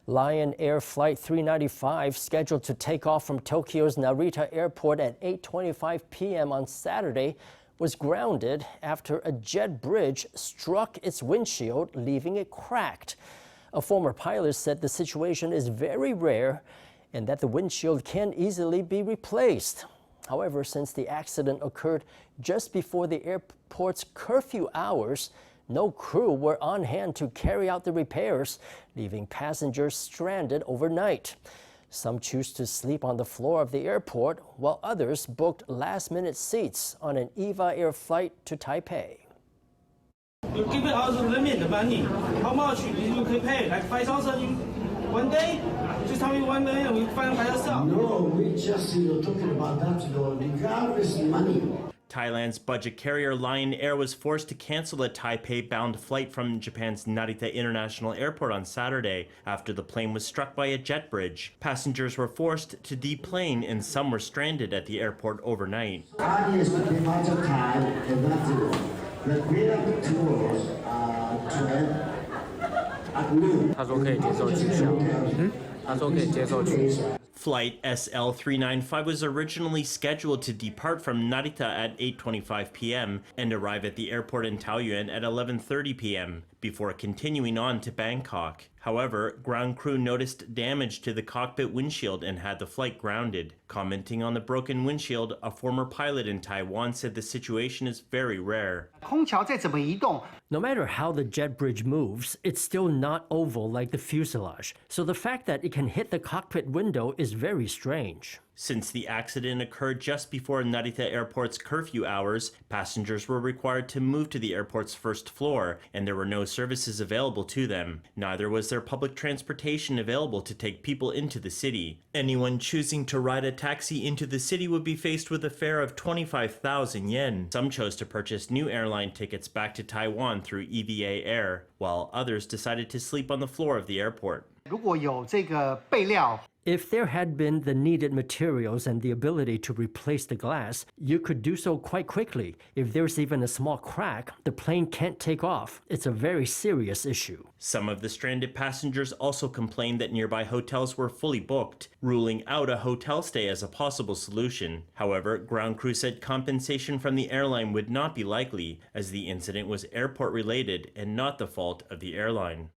Lion Air Flight 395, scheduled to take off from Tokyo's Narita airport at 8:25 p.m. on Saturday, was grounded after a jet bridge struck its windshield, leaving it cracked. A former pilot said the situation is very rare and that the windshield can easily be replaced. However, since the accident occurred just before the airport's curfew hours, no crew were on hand to carry out the repairs, leaving passengers stranded overnight. Some choose to sleep on the floor of the airport, while others booked last-minute seats on an EVA Air flight to Taipei. You give us a limit the money. How much you can pay? Like 5,000 one day? Just tell me one day and we find by ourselves. No, we just talking about that. Regardless money. Thailand's budget carrier Lion Air was forced to cancel a Taipei-bound flight from Japan's Narita International Airport on Saturday after the plane was struck by a jet bridge. Passengers were forced to deplane and some were stranded at the airport overnight. Audience to be out of time and that's it. The green tours to end at noon. 他说可以接受取消。他说可以接受取消。 Flight SL395 was originally scheduled to depart from Narita at 8:25 p.m. and arrive at the airport in Taoyuan at 11:30 p.m. before continuing on to Bangkok. However, ground crew noticed damage to the cockpit windshield and had the flight grounded. Commenting on the broken windshield, a former pilot in Taiwan said the situation is very rare. 空桥再怎么移动 No matter how the jet bridge moves, it's still not oval like the fuselage, so the fact that it can hit the cockpit window is very strange. Since the accident occurred just before Narita Airport's curfew hours, passengers were required to move to the airport's first floor, and there were no services available to them. Neither was there public transportation available to take people into the city. Anyone choosing to ride a taxi into the city would be faced with a fare of 25,000 yen. Some chose to purchase new airline tickets back to Taiwan through EVA Air, while others decided to sleep on the floor of the airport. 如果有这个备料 If there had been the needed materials and the ability to replace the glass, you could do so quite quickly. If there's even a small crack, the plane can't take off. It's a very serious issue. Some of the stranded passengers also complained that nearby hotels were fully booked, ruling out a hotel stay as a possible solution. However, ground crew said compensation from the airline would not be likely, as the incident was airport-related and not the fault of the airline.